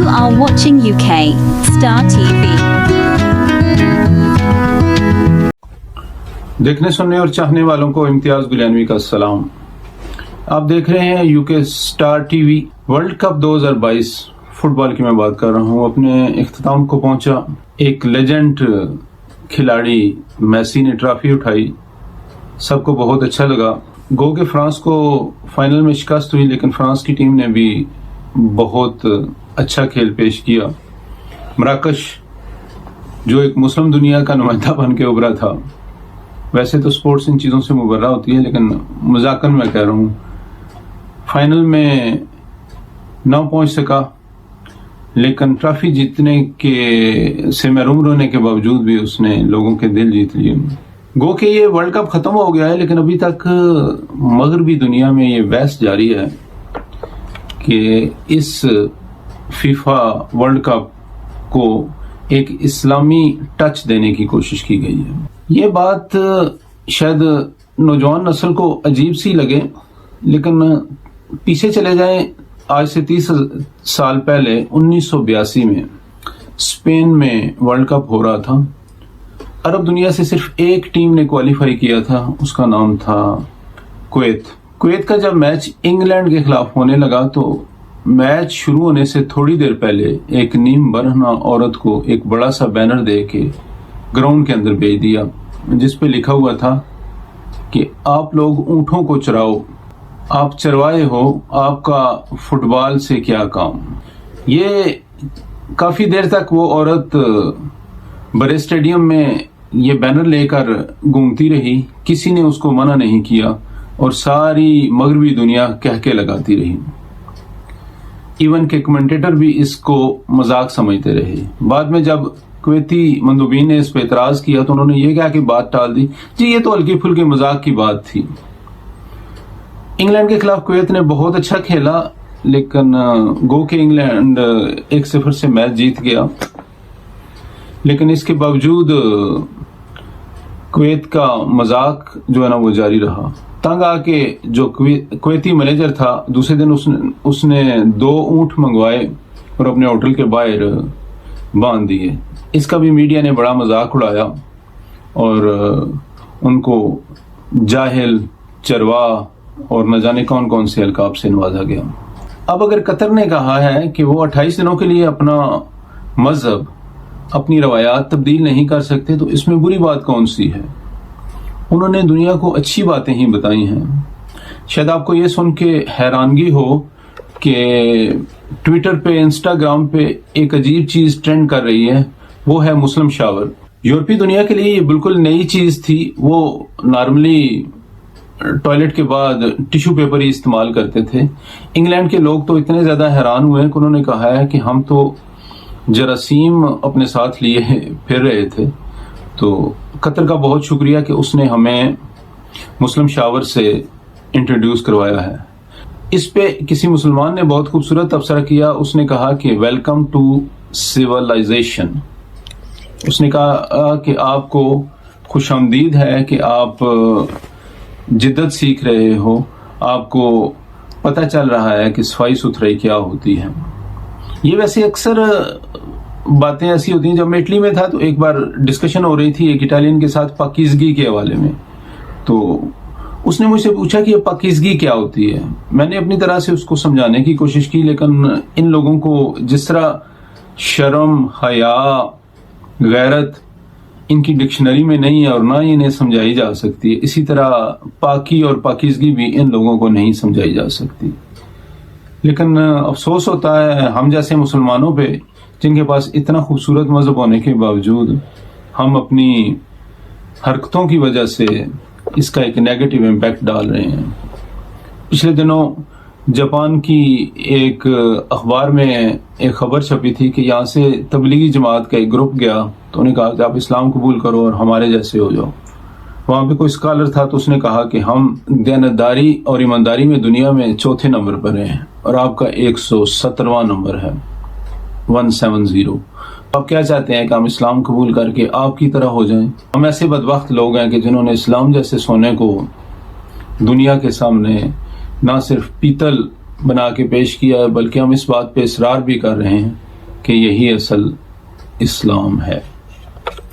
are watching UK Star TV. देखने सुनने और चाहने वालों को इम्तियाज गुलियानवी का सलाम। आप देख रहे हैं UK star TV. World cup 2022 football की मैं बात कर रहा हूं, अपने इख्तिताम को पहुंचा। एक लेजेंड खिलाड़ी मेसी ने ट्रॉफी उठाई, सबको बहुत अच्छा लगा। गो के फ्रांस को फाइनल में शिकस्त हुई, लेकिन फ्रांस की टीम ने भी बहुत अच्छा खेल पेश किया। मराकश जो एक मुस्लिम दुनिया का नुमाइंदा बन के उभरा था, वैसे तो स्पोर्ट्स इन चीज़ों से मुबर्रा होती है, लेकिन मजाकन मैं कह रहा हूँ, फाइनल में ना पहुंच सका, लेकिन ट्रॉफी जीतने के से महरूम रहने के बावजूद भी उसने लोगों के दिल जीत लिए। गो के ये वर्ल्ड कप खत्म हो गया है, लेकिन अभी तक मगरबी दुनिया में ये बहस जारी है कि इस फीफा वर्ल्ड कप को एक इस्लामी टच देने की कोशिश की गई है। ये बात शायद नौजवान नस्ल को अजीब सी लगे, लेकिन पीछे चले जाएं, आज से 30 साल पहले 1982 में स्पेन में वर्ल्ड कप हो रहा था। अरब दुनिया से सिर्फ एक टीम ने क्वालिफाई किया था, उसका नाम था कुवैत। कुवैत का जब मैच इंग्लैंड के खिलाफ होने लगा तो मैच शुरू होने से थोड़ी देर पहले एक नीम बरहना औरत को एक बड़ा सा बैनर दे के ग्राउंड के अंदर भेज दिया, जिस पे लिखा हुआ था कि आप लोग ऊंटों को चराओ, आप चरवाए हो, आपका फुटबॉल से क्या काम। ये काफी देर तक वो औरत बड़े स्टेडियम में ये बैनर लेकर घूमती रही, किसी ने उसको मना नहीं किया और सारी मगरबी दुनिया कहके लगाती रही। इवन के कमेंटेटर भी इसको मजाक समझते रहे। बाद में जब कुवैती मंदूबीन ने इस पर एतराज किया तो उन्होंने ये कहा कि बात टाल दी, जी ये तो हल्की फुल्की मजाक की बात थी। इंग्लैंड के खिलाफ कुवैत ने बहुत अच्छा खेला, लेकिन गो के इंग्लैंड 1-0 से मैच जीत गया, लेकिन इसके बावजूद कुवैत का मजाक जो है ना वो जारी रहा। तंग आके जो कुवैती मैनेजर था, दूसरे दिन उसने 2 ऊंट मंगवाए और अपने होटल के बाहर बांध दिए। इसका भी मीडिया ने बड़ा मजाक उड़ाया और उनको जाहिल, चरवा और न जाने कौन कौन से अलकाब से नवाजा गया। अब अगर कतर ने कहा है कि वो 28 दिनों के लिए अपना मजहब, अपनी रवायात तब्दील नहीं कर सकते, तो इसमें बुरी बात कौन सी है? उन्होंने दुनिया को अच्छी बातें ही बताई हैं। शायद आपको ये सुन के हैरानगी हो कि ट्विटर पे, इंस्टाग्राम पे एक अजीब चीज ट्रेंड कर रही है, वो है मुस्लिम शावर। यूरोपीय दुनिया के लिए ये बिल्कुल नई चीज थी। वो नॉर्मली टॉयलेट के बाद टिश्यू पेपर ही इस्तेमाल करते थे। इंग्लैंड के लोग तो इतने ज्यादा हैरान हुए कि उन्होंने कहा है कि हम तो जरासीम अपने साथ लिए फिर रहे थे। तो कतर का बहुत शुक्रिया कि उसने हमें मुस्लिम शावर से इंट्रोड्यूस करवाया है। इस पे किसी मुसलमान ने बहुत खूबसूरत तबसरा किया। उसने कहा कि वेलकम टू सिविलाइजेशन। उसने कहा कि आपको खुशामदीद है कि आप जिद्दत सीख रहे हो, आपको पता चल रहा है कि सफाई सुथराई क्या होती है। ये वैसे अक्सर बातें ऐसी होती हैं। जब मैं इटली में था तो एक बार डिस्कशन हो रही थी एक इटालियन के साथ पाकीज़गी के हवाले में, तो उसने मुझसे पूछा कि ये पाकीज़गी क्या होती है। मैंने अपनी तरह से उसको समझाने की कोशिश की, लेकिन इन लोगों को जिस तरह शर्म, हया, गैरत इनकी डिक्शनरी में नहीं है और ना ही इन्हें समझाई जा सकती है, इसी तरह पाकी और पाकीज़गी भी इन लोगों को नहीं समझाई जा सकती। लेकिन अफसोस होता है हम जैसे मुसलमानों पे, जिनके पास इतना खूबसूरत मजहब होने के बावजूद हम अपनी हरकतों की वजह से इसका एक नेगेटिव इम्पैक्ट डाल रहे हैं। पिछले दिनों जापान की एक अखबार में एक खबर छपी थी कि यहाँ से तबलीगी जमात का एक ग्रुप गया, तो उन्हें कहा कि आप इस्लाम कबूल करो और हमारे जैसे हो जाओ। वहाँ पे कोई स्कॉलर था, तो उसने कहा कि हम दयानतदारी और ईमानदारी में दुनिया में 4थे नंबर पर हैं और आपका 117वां नंबर है, 170। आप क्या चाहते हैं कि हम इस्लाम कबूल करके आपकी तरह हो जाएं? हम ऐसे बदबख्त लोग हैं कि जिन्होंने इस्लाम जैसे सोने को दुनिया के सामने ना सिर्फ पीतल बना के पेश किया है, बल्कि हम इस बात पे इसरार भी कर रहे हैं کہ یہی اصل اسلام ہے.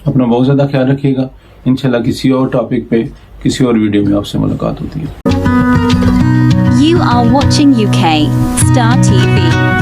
اپنا بہت زیادہ خیال رکھیے گا. انشاءاللہ کسی اور ٹاپک پہ کسی اور ویڈیو میں آپ سے ملاقات ہوتی ہے. You are watching UK Star TV.